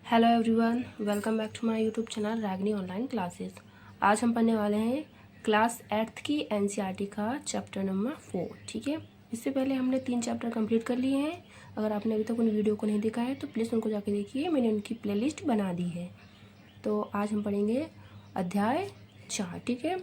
Hello everyone, welcome back to my YouTube channel Ragini online classes. आज हम पढ़ने वाले हैं क्लास 8th की एनसीईआरटी का चैप्टर नंबर 4। ठीक है, इससे पहले हमने 3 चैप्टर कंप्लीट कर लिए हैं। अगर आपने अभी तक उन वीडियो को नहीं देखा है तो प्लीज़ उनको जाके देखिए, मैंने उनकी प्लेलिस्ट बना दी है। तो आज हम पढ़ेंगे अध्याय 4। ठीक है,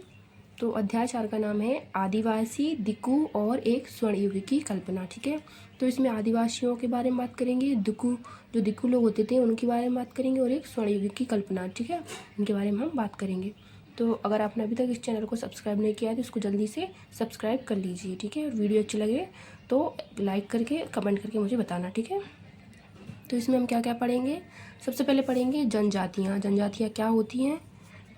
तो अध्याय 4 का नाम है आदिवासी, दिकू और एक स्वर्ण युग की कल्पना। ठीक है, तो इसमें आदिवासियों के बारे में बात करेंगे, जो दिकू लोग होते थे उनके बारे में बात करेंगे और एक स्वर्ण युग की कल्पना। ठीक है, उनके बारे में हम बात करेंगे। तो अगर आपने अभी तक इस चैनल को सब्सक्राइब नहीं किया है तो इसको जल्दी से सब्सक्राइब कर लीजिए। ठीक है, और वीडियो अच्छी लगे तो लाइक करके कमेंट करके मुझे बताना। ठीक है, तो इसमें हम क्या क्या पढ़ेंगे। सबसे पहले पढ़ेंगे जनजातियाँ। जनजातियाँ क्या होती हैं,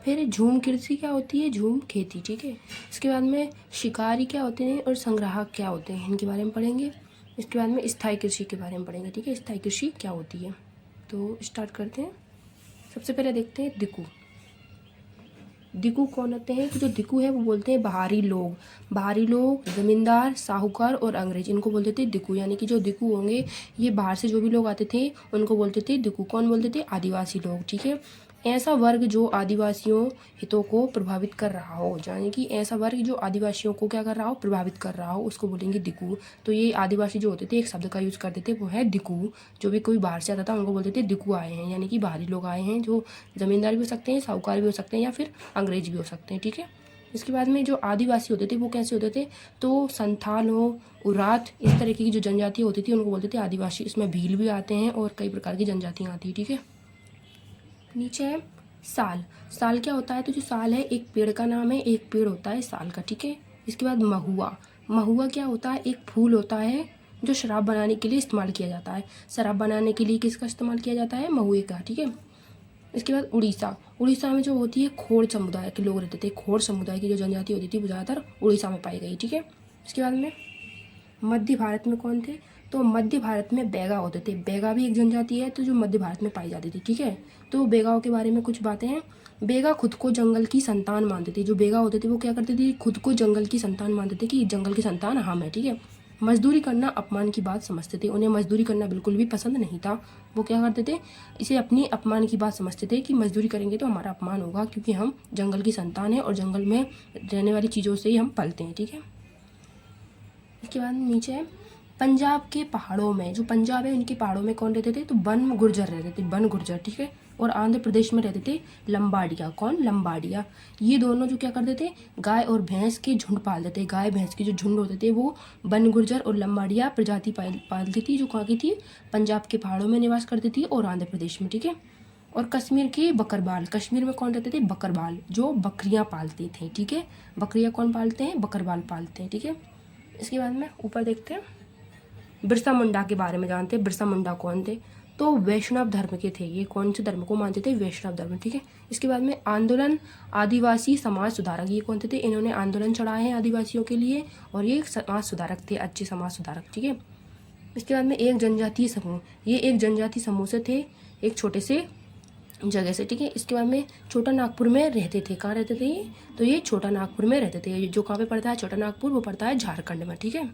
फिर झूम कृषि क्या होती है, झूम खेती। ठीक है, इसके बाद में शिकारी क्या होते हैं और संग्राहक क्या होते हैं, इनके बारे में पढ़ेंगे। इसके बाद में स्थायी कृषि के बारे में पढ़ेंगे। ठीक है, स्थायी कृषि क्या होती है। तो स्टार्ट करते हैं। सबसे पहले देखते हैं दिकू। दिकू कौन होते हैं, तो जो दिकू है वो बोलते हैं बाहरी लोग। बाहरी लोग जमींदार, साहूकार और अंग्रेज, इनको बोलते थे दिकू। यानी कि जो दिकू होंगे ये बाहर से जो भी लोग आते थे उनको बोलते थे दिकू। कौन बोलते थे, आदिवासी लोग। ठीक है, ऐसा वर्ग जो आदिवासियों हितों को प्रभावित कर रहा हो, यानी कि ऐसा वर्ग जो आदिवासियों को क्या कर रहा हो, प्रभावित कर रहा हो, उसको बोलेंगे दिकू। तो ये आदिवासी जो होते थे एक शब्द का यूज करते थे, वो है दिकू। जो भी कोई बाहर से आता था उनको बोलते थे दिकू आए हैं, यानी कि बाहरी लोग आए हैं, जो जमींदार भी हो सकते हैं, साहूकार भी हो सकते हैं या फिर अंग्रेज भी हो सकते हैं। ठीक है, इसके बाद में जो आदिवासी होते थे वो कैसे होते थे, तो संथाल हो, उरात, इस तरीके की जो जनजातियाँ होती थी उनको बोलते थे आदिवासी। इसमें भील भी आते हैं और कई प्रकार की जनजातियाँ आती हैं। ठीक है, नीचे है साल। साल क्या होता है, तो जो साल है एक पेड़ का नाम है, एक पेड़ होता है साल का। ठीक है, इसके बाद महुआ। महुआ क्या होता है, एक फूल होता है जो शराब बनाने के लिए इस्तेमाल किया जाता है। शराब बनाने के लिए किसका इस्तेमाल किया जाता है, महुए का। ठीक है, इसके बाद उड़ीसा। उड़ीसा में जो होती है खोड़ समुदाय के लोग रहते थे। खोड़ समुदाय की जो जनजाति होती थी वो ज़्यादातर उड़ीसा में पाई गई। ठीक है, इसके बाद में मध्य भारत में कौन थे, तो मध्य भारत में बैगा होते थे। बैगा भी एक जनजाति है तो जो मध्य भारत में पाई जाती थी। ठीक है, तो बेगाओं के बारे में कुछ बातें हैं। बेगा खुद को जंगल की संतान मानते थे। जो बेगा होते थे वो क्या करते थे, खुद को जंगल की संतान मानते थे कि जंगल की संतान हम है। ठीक है, मजदूरी करना अपमान की बात समझते थे। उन्हें मजदूरी करना बिल्कुल भी पसंद नहीं था। वो क्या करते थे, इसे अपनी अपमान की बात समझते थे कि मजदूरी करेंगे तो हमारा अपमान होगा, क्योंकि हम जंगल की संतान हैं और जंगल में रहने वाली चीज़ों से ही हम पलते हैं। ठीक है, इसके बाद नीचे है पंजाब के पहाड़ों में। जो पंजाब है उनके पहाड़ों में कौन रहते थे, तो बन गुर्जर रहते थे, बन गुर्जर। ठीक है, और आंध्र प्रदेश में रहते थे लंबाडिया। कौन, लंबाडिया। ये दोनों जो क्या करते थे, गाय और भैंस के झुंड पालते थे। गाय भैंस के जो झुंड होते थे वो बन गुर्जर और लंबाडिया प्रजाति पालती थी, जो कहाँ की थी, पंजाब के पहाड़ों में निवास करती थी और आंध्र प्रदेश में। ठीक है, और कश्मीर के बकरबाल। कश्मीर में कौन रहते थे, बकरबाल, जो बकरियां पालते थे। ठीक है, बकरियां कौन पालते हैं, बकरबाल पालते हैं। ठीक है, इसके बाद में ऊपर देखते हैं बिरसा मुंडा के बारे में जानते हैं। बिरसा मुंडा कौन थे, तो वैष्णव धर्म के थे। ये कौन से धर्म को मानते थे, वैष्णव धर्म। ठीक है, इसके बाद में आंदोलन आदिवासी समाज सुधारक। ये कौन थे, इन्होंने आंदोलन चढ़ाए हैं आदिवासियों के लिए और ये समाज सुधारक थे, अच्छे समाज सुधारक। ठीक है, इसके बाद में एक जनजातीय समूह। ये एक जनजातीय समूह से थे, एक छोटे से जगह से। ठीक है, इसके बाद में छोटा नागपुर में रहते थे। कहाँ रहते थे ये, तो ये छोटा नागपुर में रहते थे। जो कहाँ पे पड़ता है, छोटा नागपुर, वो पड़ता है झारखंड में। ठीक है,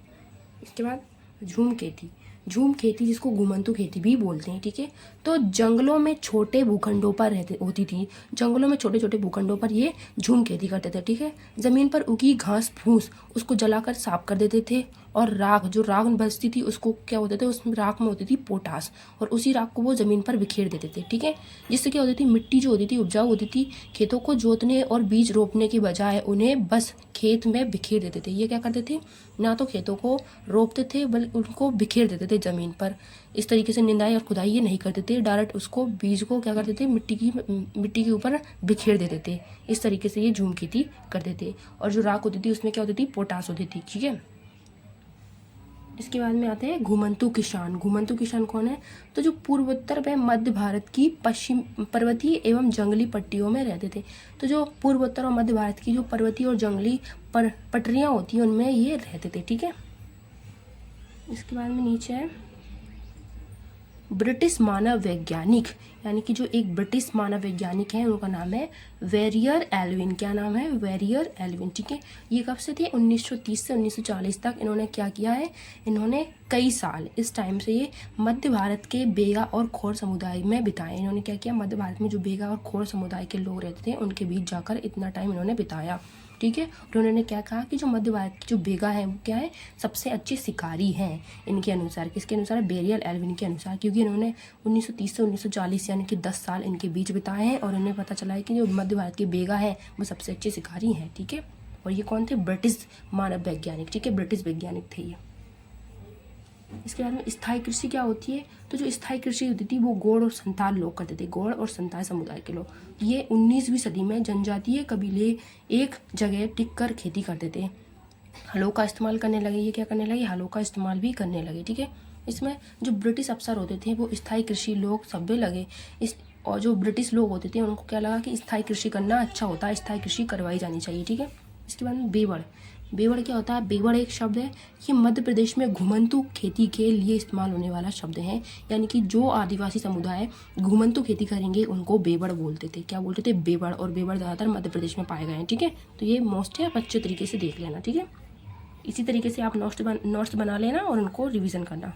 इसके बाद झूम खेती। झूम खेती जिसको घुमंतू खेती भी बोलते हैं। ठीक है, तो जंगलों में छोटे भूखंडों पर रहते होती थी। जंगलों में छोटे छोटे भूखंडों पर ये झूम खेती करते थे। ठीक है, जमीन पर उगी घास फूस उसको जलाकर साफ कर देते थे, और राख, जो राख बचती थी उसको क्या होते थे, उसमें राख में होती थी पोटास, और उसी राख को वो जमीन पर बिखेर देते थे। ठीक है, जिससे क्या होती थी, मिट्टी जो होती थी उपजाऊ होती थी। खेतों को जोतने और बीज रोपने के बजाय उन्हें बस खेत में बिखेर देते थे। ये क्या करते थे, ना तो खेतों को रोपते थे बल्कि उनको बिखेर देते थे ज़मीन पर। इस तरीके से निंदाई और खुदाई ये नहीं करते थे, डायरेक्ट उसको बीज को क्या करते थे, मिट्टी के ऊपर बिखेर देते थे। इस तरीके से ये झूम खेती करते थे। और जो राख होती थी उसमें क्या होती थी, पोटास होती थी। ठीक है, इसके बाद में आते हैं घुमंतू किसान। घुमंतू किसान कौन है, तो जो पूर्वोत्तर व मध्य भारत की पश्चिम पर्वतीय एवं जंगली पट्टियों में रहते थे। तो जो पूर्वोत्तर और मध्य भारत की जो पर्वतीय और जंगली पटरियाँ होती हैं उनमें ये रहते थे। ठीक है, इसके बाद में नीचे है ब्रिटिश मानव वैज्ञानिक, यानी कि जो एक ब्रिटिश मानव वैज्ञानिक है उनका नाम है वेरियर एल्विन। क्या नाम है? Verrier Elwin. ठीक है, ये कब से थे? 1930 से 1940 तक इन्होंने क्या किया है? इन्होंने कई साल इस टाइम से ये मध्य भारत के बेगा और खोर समुदाय में बिताए। इन्होंने क्या किया? मध्य भारत में जो बेगा और खोर समुदाय के लोग रहते थे उनके बीच जाकर इतना टाइम इन्होंने बिताया। ठीक है, और उन्होंने क्या कहा कि जो मध्य भारत की जो बेगा है वो क्या है? सबसे अच्छे शिकारी हैं इनके अनुसार। किसके अनुसार? बेरियल एल्विन के अनुसार, क्योंकि इन्होंने 1930 से 1940 यानी कि 10 साल इनके बीच बिताए हैं और उन्हें पता चला है कि जो मध्य भारत की बेगा है वो सबसे अच्छे शिकारी हैं। ठीक है, और ये कौन थे? ब्रिटिश मानव वैज्ञानिक। ठीक है, ब्रिटिश वैज्ञानिक थे ये। इसके बाद में स्थायी कृषि क्या होती है? तो जो स्थायी कृषि होती थी वो गौड़ और संताल लोग करते थे, गौड़ और संताल समुदाय के लोग। ये 19वीं सदी में जनजातीय कबीले एक जगह टिक कर खेती करते थे, हलों का इस्तेमाल करने लगे। ये क्या करने लगे? हलों का इस्तेमाल भी करने लगे। ठीक है, इसमें जो ब्रिटिश अफसर होते थे वो स्थायी कृषि लोग सभ्य लगे। इस और जो ब्रिटिश लोग होते थे उनको क्या लगा कि स्थायी कृषि करना अच्छा होता है, स्थायी कृषि करवाई जानी चाहिए। ठीक है, इसके बाद में बेवड़। बेवड़ क्या होता है? बेवड़ एक शब्द है, ये मध्य प्रदेश में घुमंतु खेती के लिए इस्तेमाल होने वाला शब्द है। यानी कि जो आदिवासी समुदाय घुमंतु खेती करेंगे उनको बेवड़ बोलते थे। क्या बोलते थे? बेवड़। और बेवड़ ज़्यादातर मध्य प्रदेश में पाए गए हैं। ठीक है, तो ये मोस्ट है, आप अच्छे तरीके से देख लेना। ठीक है, इसी तरीके से आप नोट्स बना लेना और उनको रिवीजन करना।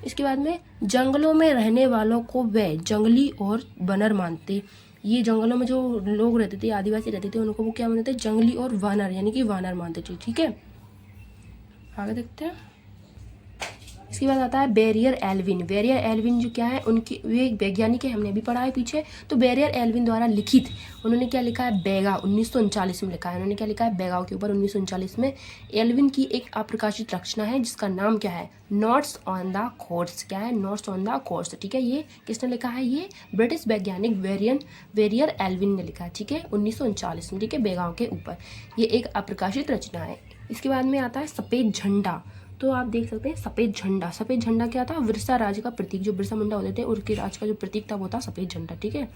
इसके बाद में जंगलों में रहने वालों को वे जंगली और बनर मानते। ये जंगलों में जो लोग रहते थे, आदिवासी रहते थे, उनको वो क्या मानते थे? जंगली और वानर, यानी कि वानर मानते थे। ठीक है, आगे देखते हैं। इसके बाद आता है बेरियर एल्विन। बेरियर एल्विन जो क्या है? उनकी वे एक वैज्ञानिक है, हमने अभी पढ़ा है पीछे। तो बेरियर एल्विन द्वारा लिखित, उन्होंने क्या लिखा है? बेगा 1939 में लिखा है। उन्होंने क्या लिखा है? बेगा के ऊपर 1939 में एल्विन की एक अप्रकाशित रचना है जिसका नाम क्या है? Notes on the course. क्या है? Notes on the course. ठीक है, ये किसने लिखा है? ये ब्रिटिश वैज्ञानिक वेरियर एल्विन ने लिखा है। ठीक है, 1939 में। ठीक है, बेगा के ऊपर ये एक अप्रकाशित रचना है। इसके बाद में आता है सफ़ेद झंडा। तो आप देख सकते हैं सफ़ेद झंडा। सफ़ेद झंडा क्या था? विरसा राज का प्रतीक। जो बिरसा मुंडा होते थे उनके राज का जो प्रतीक था वो था सफ़ेद झंडा। ठीक है,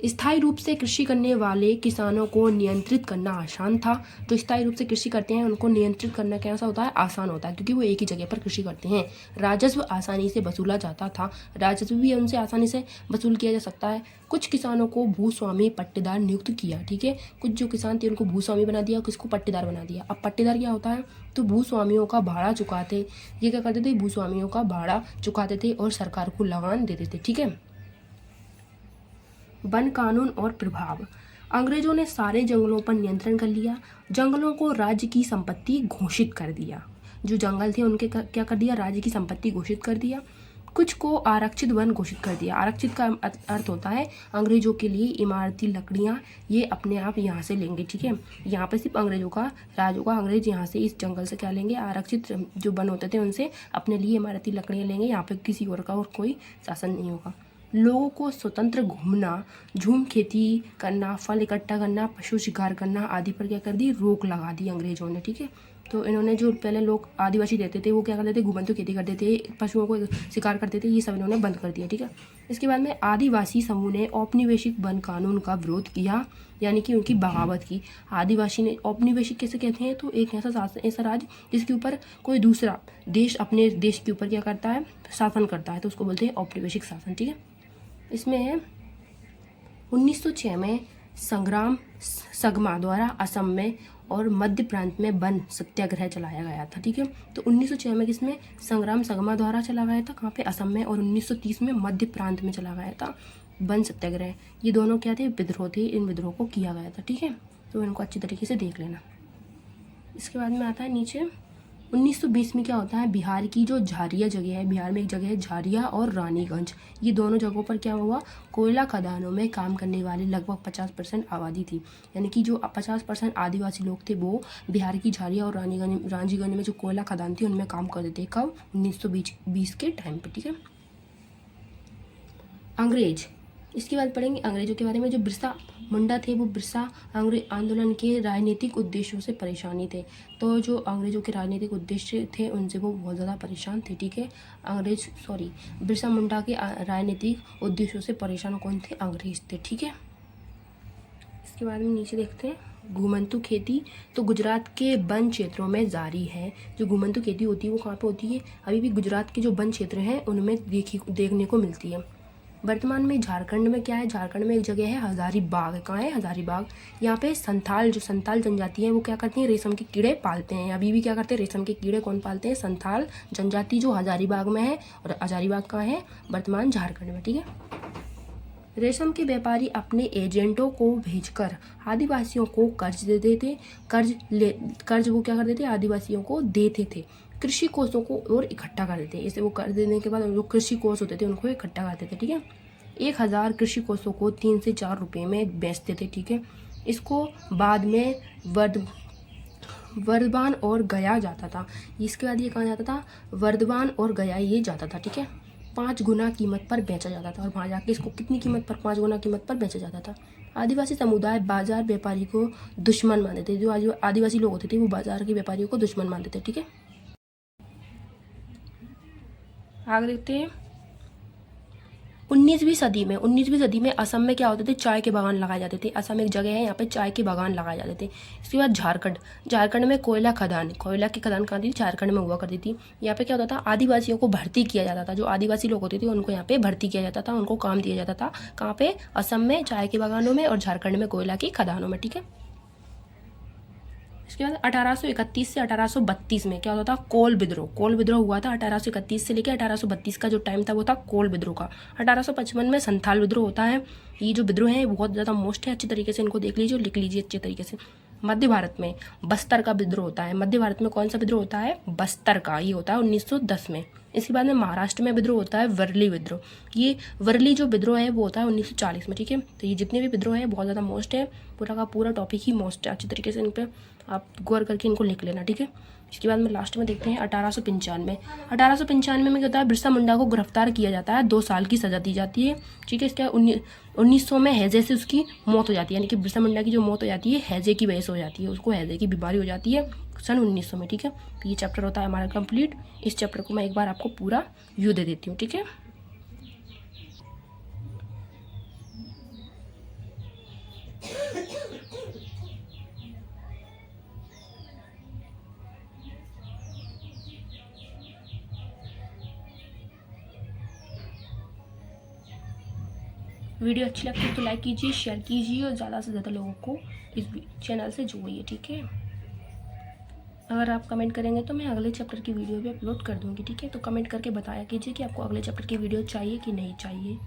स्थायी रूप से कृषि करने वाले किसानों को नियंत्रित करना आसान था। जो स्थायी रूप से कृषि करते हैं उनको नियंत्रित करना कैसा होता है? आसान होता है, क्योंकि वो एक ही जगह पर कृषि करते हैं। राजस्व आसानी से वसूला जाता था, राजस्व भी उनसे आसानी से वसूल किया जा सकता है। कुछ किसानों को भूस्वामी पट्टेदार नियुक्त किया। ठीक है, कुछ जो किसान थे उनको भूस्वामी बना दिया, किसको? पट्टेदार बना दिया। अब पट्टेदार क्या होता है? तो भूस्वामियों का भाड़ा चुकाते। ये क्या करते थे? भूस्वामियों का भाड़ा चुकाते थे और सरकार को लगान देते थे। ठीक है, वन कानून और प्रभाव। अंग्रेजों ने सारे जंगलों पर नियंत्रण कर लिया, जंगलों को राज्य की संपत्ति घोषित कर दिया। जो जंगल थे उनके क्या कर दिया? राज्य की संपत्ति घोषित कर दिया। कुछ को आरक्षित वन घोषित कर दिया। आरक्षित का अर्थ होता है अंग्रेजों के लिए इमारती लकड़ियाँ ये अपने आप यहाँ से लेंगे। ठीक है, यहाँ पर सिर्फ अंग्रेजों का राज होगा। अंग्रेज यहाँ से इस जंगल से क्या लेंगे? आरक्षित जो वन होते थे उनसे अपने लिए इमारती लकड़ियाँ लेंगे। यहाँ पर किसी और का और कोई शासन नहीं होगा। लोगों को स्वतंत्र घूमना, झूम खेती करना, फल इकट्ठा करना, पशु शिकार करना आदि पर क्या कर दी? रोक लगा दी अंग्रेजों ने। ठीक है, तो इन्होंने जो पहले लोग आदिवासी रहते थे वो क्या करते थे? घुमंतु खेती करते थे, पशुओं को शिकार करते थे, ये सब इन्होंने बंद कर दिया। ठीक है, इसके बाद में आदिवासी समूह ने औपनिवेशिक वन कानून का विरोध किया, यानी कि उनकी बगावत की। आदिवासी ने, औपनिवेशिक कैसे कहते हैं? तो एक ऐसा राज्य जिसके ऊपर कोई दूसरा देश अपने देश के ऊपर क्या करता है? शासन करता है, तो उसको बोलते हैं औपनिवेशिक शासन। ठीक है, इसमें है 1906 में संग्राम सगमा द्वारा असम में और मध्य प्रांत में वन सत्याग्रह चलाया गया था। ठीक है, तो 1906 में किसमें? संग्राम सगमा द्वारा चला गया था, कहाँ पे? असम में। और 1930 में मध्य प्रांत में चला गया था वन सत्याग्रह। ये दोनों क्या थे? विद्रोह थे, इन विद्रोह को किया गया था। ठीक है, तो इनको अच्छी तरीके से देख लेना। इसके बाद में आता है नीचे 1920 में क्या होता है? बिहार की जो झारिया जगह है, बिहार में एक जगह है झारिया और रानीगंज, ये दोनों जगहों पर क्या हुआ? कोयला खदानों में काम करने वाली लगभग 50% आबादी थी। यानी कि जो 50% आदिवासी लोग थे वो बिहार की झारिया और रानीगंज में जो कोयला खदान थी उनमें काम करते थे। कब? 1920 के टाइम पर। ठीक है, अंग्रेज। इसके बाद पढ़ेंगे अंग्रेजों के बारे में। जो बिरसा मुंडा थे वो बिरसा अंग्रेज आंदोलन के राजनीतिक उद्देश्यों से परेशानी थे। तो जो अंग्रेजों के राजनीतिक उद्देश्य थे उनसे वो बहुत ज़्यादा परेशान थे। ठीक है, बिरसा मुंडा के राजनीतिक उद्देश्यों से परेशान कौन थे? अंग्रेज थे। ठीक है, इसके बाद में नीचे देखते हैं घुमंतु खेती तो गुजरात के वन क्षेत्रों में जारी है। जो घुमंतु खेती होती है वो कहाँ पे होती है? अभी भी गुजरात के जो वन क्षेत्र हैं उनमें देखने को मिलती है। वर्तमान में झारखंड में क्या है? झारखंड में एक जगह है हजारीबाग। कहाँ है? हजारीबाग। यहाँ पे संथाल जनजाति है वो क्या करती है? रेशम के कीड़े पालते हैं। अभी भी क्या करते हैं? रेशम के कीड़े कौन पालते हैं? संथाल जनजाति, जो हजारीबाग में है। और हजारीबाग कहाँ है? वर्तमान झारखंड में। ठीक है। रेशम के व्यापारी अपने एजेंटों को भेजकर आदिवासियों को कर्ज दे देते। कर्ज वो क्या कर देते? आदिवासियों को देते थे। कृषि कोषों को और इकट्ठा कर देते। इसे वो कर्ज देने के बाद जो कृषि कोष होते थे उनको इकट्ठा करते थे। ठीक है। 1000 कृषि कोषों को 3 से 4 रुपये में बेचते थे। ठीक है। इसको बाद में वर्धमान और गया जाता था। इसके बाद ये कहाँ जाता था? वर्धमान और गया ये जाता था। ठीक है। 5 गुना कीमत पर बेचा जाता था। और वहाँ जाके इसको कितनी कीमत पर? 5 गुना कीमत पर बेचा जाता था। आदिवासी समुदाय बाजार व्यापारी को दुश्मन मानते थे। जो आदिवासी लोग होते थे वो बाजार के व्यापारियों को दुश्मन मानते थे। ठीक है। आगे देखते हैं। 19वीं सदी में असम में क्या होते थे? चाय के बागान लगाए जाते थे। असम एक जगह है, यहाँ पे चाय के बागान लगाए जाते थे। इसके बाद झारखंड में कोयला की खदान कहाँ थी? झारखंड में हुआ करती थी। यहाँ पे क्या होता था? आदिवासियों को भर्ती किया जाता था। जो आदिवासी लोग होते थे उनको यहाँ पे भर्ती किया जाता था, उनको काम दिया जाता था। कहाँ पे? असम में चाय के बागानों में और झारखंड में कोयला की खदानों में। ठीक है। इसके बाद 1831 से 1832 में क्या होता था? कोल विद्रोह हुआ था। 1831 से लेकर 1832 का जो टाइम था वो था कोल विद्रोह का। 1855 में संथाल विद्रोह होता है। ये जो विद्रोह है बहुत ज़्यादा मोस्ट है, अच्छी तरीके से इनको देख लीजिए, लिख लीजिए अच्छे तरीके से। मध्य भारत में बस्तर का विद्रोह होता है। मध्य भारत में कौन सा विद्रोह होता है? बस्तर का। ये होता है 1910 में। इसके बाद में महाराष्ट्र में विद्रोह होता है वर्ली विद्रोह। ये वर्ली जो विद्रोह है वो होता है 1940 में। ठीक है। तो ये जितने भी विद्रोह है बहुत ज़्यादा मोस्ट है, पूरा का पूरा टॉपिक ही मोस्ट है। अच्छी तरीके से इन पर आप गौर करके इनको लिख लेना। ठीक है। इसके बाद में लास्ट में देखते हैं 1895 में क्या होता है? बिरसा मुंडा को गिरफ्तार किया जाता है, 2 साल की सज़ा दी जाती है। ठीक है। इसके 1900 में हैजे से उसकी मौत हो जाती है, यानी कि बिरसा मुंडा की जो मौत हो जाती है हैजे की वजह से हो जाती है, उसको हैजे की बीमारी हो जाती है सन 1900 में। ठीक है। तो ये चैप्टर होता है हमारा कंप्लीट। इस चैप्टर को मैं एक बार आपको पूरा व्यू दे देती हूँ। ठीक है। वीडियो अच्छी लगती है तो लाइक कीजिए, शेयर कीजिए और ज़्यादा से ज़्यादा लोगों को इस चैनल से जोड़िए। ठीक है। अगर आप कमेंट करेंगे तो मैं अगले चैप्टर की वीडियो भी अपलोड कर दूँगी। ठीक है। तो कमेंट करके बताया कीजिए कि आपको अगले चैप्टर की वीडियो चाहिए कि नहीं चाहिए।